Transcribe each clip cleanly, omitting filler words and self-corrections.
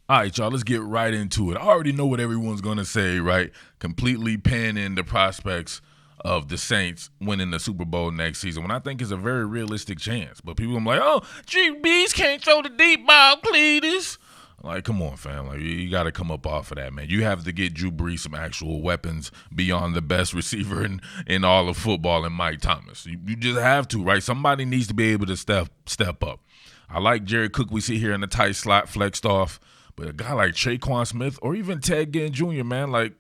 All right, y'all, let's get right into it. I already know what everyone's going to say, right? Completely panning the prospects of the Saints winning the Super Bowl next season when I think it's a very realistic chance. But people are like, oh, GBs can't throw the deep ball, Cletus. Like, come on, fam. Like, you got to come up off of that, man. You have to get Drew Brees some actual weapons beyond the best receiver in all of football and Mike Thomas. You just have to, right? Somebody needs to be able to step up. I like Jared Cook we see here in the tight slot flexed off. But a guy like Traquan Smith or even Ted Ginn Jr., man, like,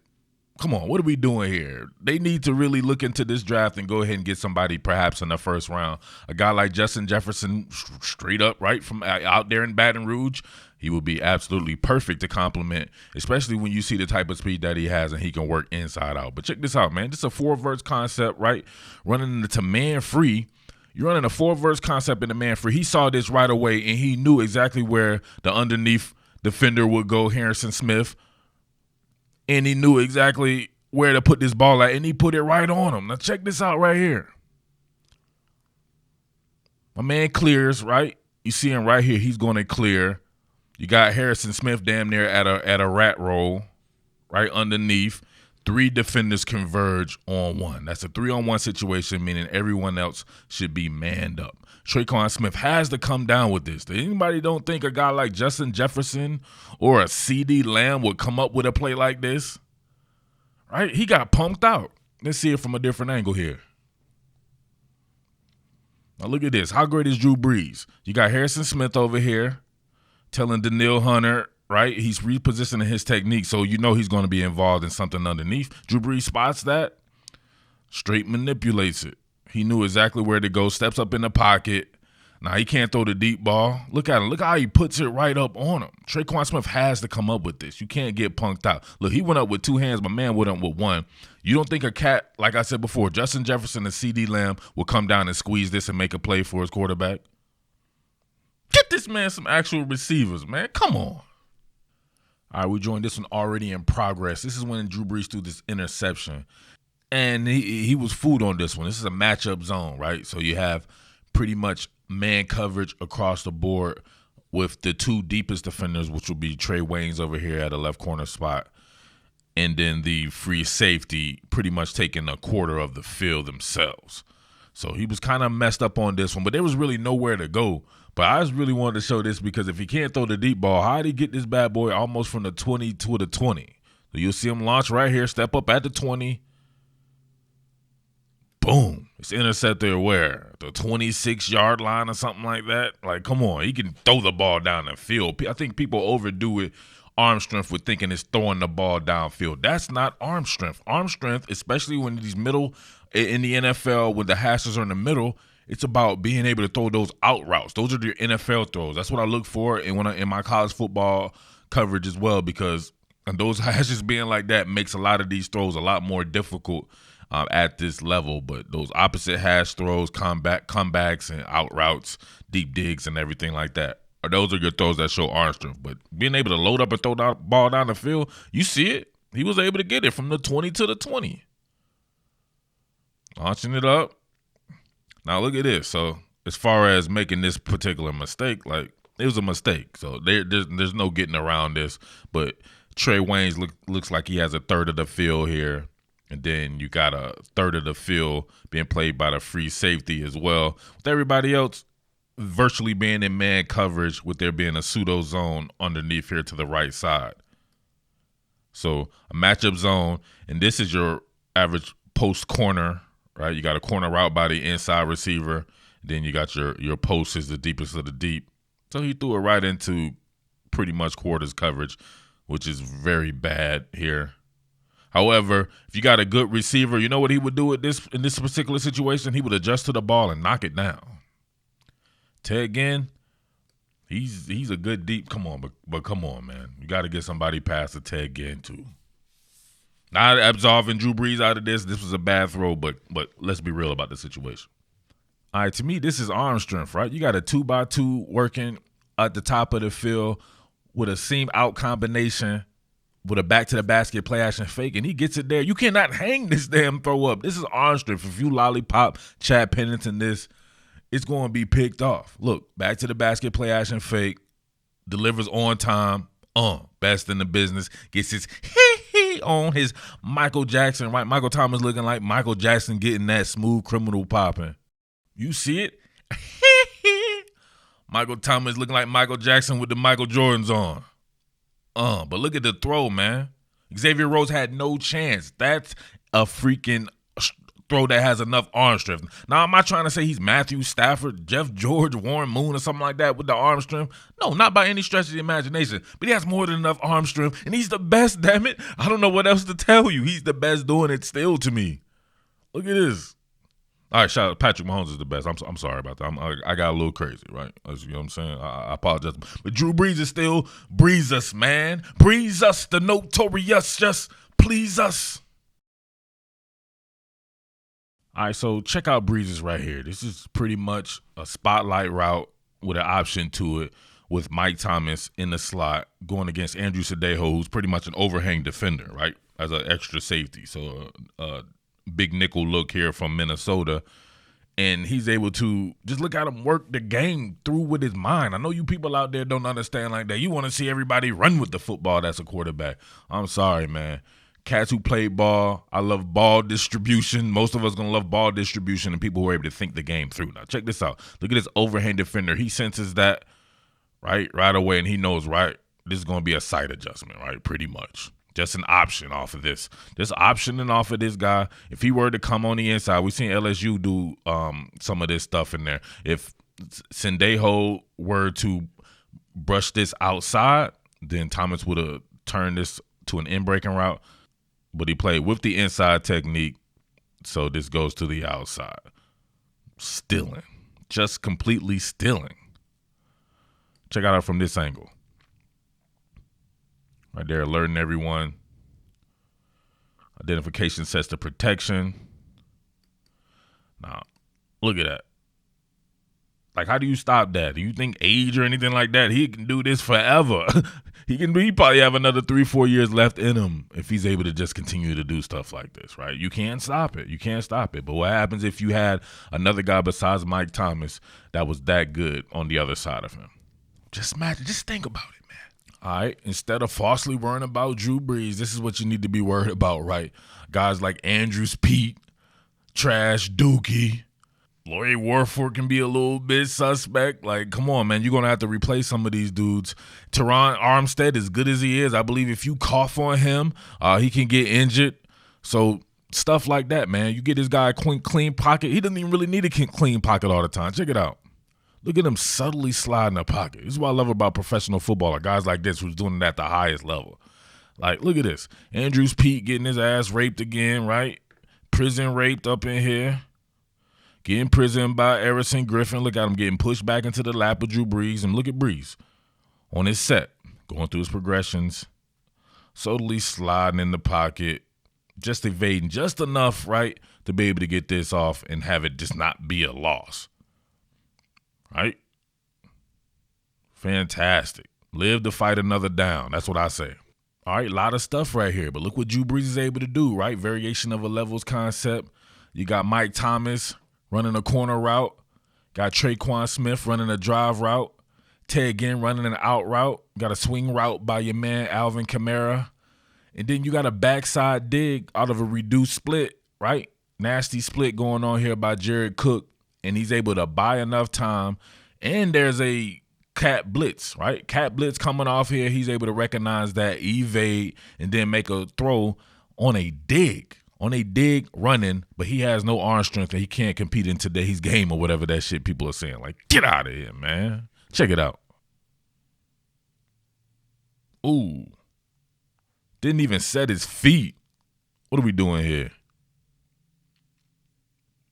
come on, what are we doing here? They need to really look into this draft and go ahead and get somebody perhaps in the first round. A guy like Justin Jefferson, straight up, right, from out there in Baton Rouge, he would be absolutely perfect to complement, especially when you see the type of speed that he has and he can work inside out. But check this out, man. This is a four-verse concept, right? Running into man-free. You're running a four-verse concept into man-free. He saw this right away, and he knew exactly where the underneath defender would go, Harrison Smith, and he knew exactly where to put this ball at, and he put it right on him. Now check this out right here. My man clears, right? You see him right here. He's going to clear. You got Harrison Smith damn near at a rat roll, right underneath. Three defenders converge on one. That's a 3-on-1 situation, meaning everyone else should be manned up. Traquan Smith has to come down with this. Anybody don't think a guy like Justin Jefferson or a CD Lamb would come up with a play like this? Right? He got punked out. Let's see it from a different angle here. Now look at this. How great is Drew Brees? You got Harrison Smith over here telling Daniil Hunter, right? He's repositioning his technique, so you know he's going to be involved in something underneath. Drew Brees spots that, straight manipulates it. He knew exactly where to go, steps up in the pocket. Now, he can't throw the deep ball. Look at him. Look how he puts it right up on him. Traquan Smith has to come up with this. You can't get punked out. Look, he went up with two hands. My man went up with one. You don't think a cat, like I said before, Justin Jefferson and CD Lamb will come down and squeeze this and make a play for his quarterback? Get this man some actual receivers, man. Come on. All right, we joined this one already in progress. This is when Drew Brees threw this interception. And he was fooled on this one. This is a matchup zone, right? So you have pretty much man coverage across the board with the two deepest defenders, which will be Trey Waynes over here at a left corner spot, and then the free safety pretty much taking a quarter of the field themselves. So he was kind of messed up on this one, but there was really nowhere to go. But I just really wanted to show this because if he can't throw the deep ball, how did he get this bad boy almost from the 20 to the 20? So you'll see him launch right here, step up at the 20. Boom. It's intercepted where? The 26-yard line or something like that? Like, come on. He can throw the ball down the field. I think people overdo it, arm strength, with thinking it's throwing the ball downfield. That's not arm strength. Arm strength, especially when these middle, in the NFL, when the hashes are in the middle, it's about being able to throw those out routes. Those are your NFL throws. That's what I look for in my college football coverage as well, because those hashes being like that makes a lot of these throws a lot more difficult at this level. But those opposite hash throws, comebacks, and out routes, deep digs, and everything like that, those are your throws that show arm strength. But being able to load up and throw the ball down the field, you see it. He was able to get it from the 20 to the 20. Launching it up. Now look at this. So as far as making this particular mistake, like, it was a mistake. So there's no getting around this. But Trey Waynes looks like he has a third of the field here. And then you got a third of the field being played by the free safety as well. With everybody else virtually being in man coverage, with there being a pseudo zone underneath here to the right side. So a matchup zone, and this is your average post corner, right? You got a corner route by the inside receiver. Then you got your post is the deepest of the deep. So he threw it right into pretty much quarters coverage, which is very bad here. However, if you got a good receiver, you know what he would do in this particular situation? He would adjust to the ball and knock it down. Ted Ginn, he's a good deep. Come on, but come on, man. You got to get somebody past the Ted Ginn too. Not absolving Drew Brees out of this. This was a bad throw, but let's be real about the situation. All right, to me, this is arm strength, right? You got a 2x2 working at the top of the field with a seam out combination, with a back to the basket play action fake, and he gets it there. You cannot hang this damn throw up. This is arm strength. If you lollipop Chad Pennington this, it's going to be picked off. Look, back to the basket play action fake, delivers on time, Best in the business. Gets his on his Michael Jackson, right? Michael Thomas looking like Michael Jackson getting that smooth criminal popping. You see it? Michael Thomas looking like Michael Jackson with the Michael Jordans on. But look at the throw, man. Xavier Rhodes had no chance. That's a freaking throw that has enough arm strength. Now, am I trying to say he's Matthew Stafford, Jeff George, Warren Moon, or something like that with the arm strength? No, not by any stretch of the imagination. But he has more than enough arm strength, and he's the best, damn it. I don't know what else to tell you. He's the best doing it still to me. Look at this. All right, shout out. Patrick Mahomes is the best. I'm sorry about that. I got a little crazy, right? You know what I'm saying? I apologize. But Drew Brees is still Breeze us, man. Breeze us, the notorious, just please us. All right, so check out Breezes right here. This is pretty much a spotlight route with an option to it with Mike Thomas in the slot going against Andrew Sadejo, who's pretty much an overhang defender, right, as an extra safety. So big nickel look here from Minnesota. And he's able to just look at him work the game through with his mind. I know you people out there don't understand like that. You want to see everybody run with the football that's a quarterback. I'm sorry, man. Cats who play ball, I love ball distribution. Most of us going to love ball distribution and people who are able to think the game through. Now, check this out. Look at this overhand defender. He senses that right away, and he knows, right, this is going to be a sight adjustment, right, pretty much. Just an option off of this. Just optioning off of this guy. If he were to come on the inside, we've seen LSU do some of this stuff in there. If Sendejo were to brush this outside, then Thomas would have turned this to an in-breaking route. But he played with the inside technique, so this goes to the outside. Stealing. Just completely stealing. Check out from this angle. Right there, alerting everyone. Identification sets the protection. Now, look at that. Like, how do you stop that? Do you think age or anything like that? He can do this forever. He probably have another 3-4 years left in him if he's able to just continue to do stuff like this, right? You can't stop it. You can't stop it. But what happens if you had another guy besides Mike Thomas that was that good on the other side of him? Just imagine. Just think about it, man. All right? Instead of falsely worrying about Drew Brees, this is what you need to be worried about, right? Guys like Andrews Pete, Trash Dookie, Laurie Warford can be a little bit suspect. Like, come on, man. You're going to have to replace some of these dudes. Teron Armstead, as good as he is, I believe if you cough on him, he can get injured. So stuff like that, man. You get this guy a clean pocket. He doesn't even really need a clean pocket all the time. Check it out. Look at him subtly sliding the pocket. This is what I love about professional football. Guys like this who's doing it at the highest level. Like, look at this. Andrews Pete getting his ass raped again, right? Prison raped up in here. Getting prisoned by Everson Griffin. Look at him getting pushed back into the lap of Drew Brees. And look at Brees on his set, going through his progressions, subtly sliding in the pocket, just evading just enough, right, to be able to get this off and have it just not be a loss. Right? Fantastic. Live to fight another down. That's what I say. All right, a lot of stuff right here. But look what Drew Brees is able to do, right? Variation of a levels concept. You got Mike Thomas running a corner route. Got Traquan Smith running a drive route. Ted Ginn running an out route. Got a swing route by your man Alvin Kamara. And then you got a backside dig out of a reduced split, right? Nasty split going on here by Jared Cook. And he's able to buy enough time. And there's a cat blitz, right? Cat blitz coming off here. He's able to recognize that, evade, and then make a throw on a dig. On a dig running, but he has no arm strength and he can't compete in today's game or whatever that shit people are saying. Like, get out of here, man. Check it out. Ooh. Didn't even set his feet. What are we doing here?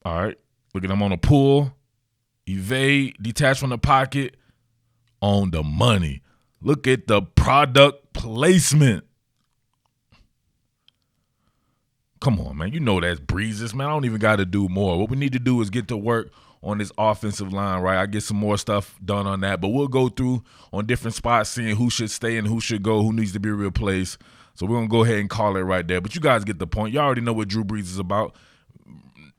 All right. Look at him on a pull. Evade, detach from the pocket. On the money. Look at the product placement. Come on, man. You know that's Breezes, man. I don't even got to do more. What we need to do is get to work on this offensive line, right? I get some more stuff done on that. But we'll go through on different spots, seeing who should stay and who should go, who needs to be replaced. So we're going to go ahead and call it right there. But you guys get the point. You already know what Drew Brees is about.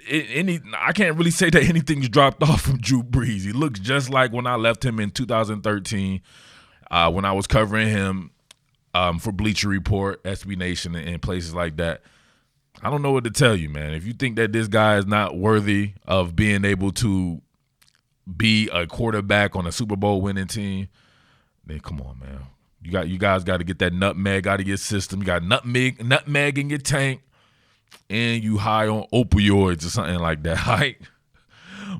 I can't really say that anything's dropped off from Drew Brees. He looks just like when I left him in 2013 when I was covering him for Bleacher Report, SB Nation, and places like that. I don't know what to tell you, man. If you think that this guy is not worthy of being able to be a quarterback on a Super Bowl winning team, then come on, man. You guys got to get that nutmeg out of your system. You got nutmeg in your tank, and you high on opioids or something like that, right?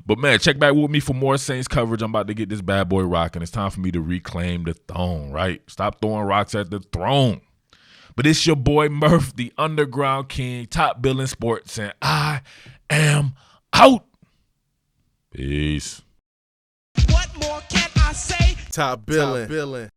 But, man, check back with me for more Saints coverage. I'm about to get this bad boy rocking. It's time for me to reclaim the throne, right? Stop throwing rocks at the throne. But it's your boy Murf, the Underground King, top Billin Sports, and I am out. Peace. What more can I say? Top Billin.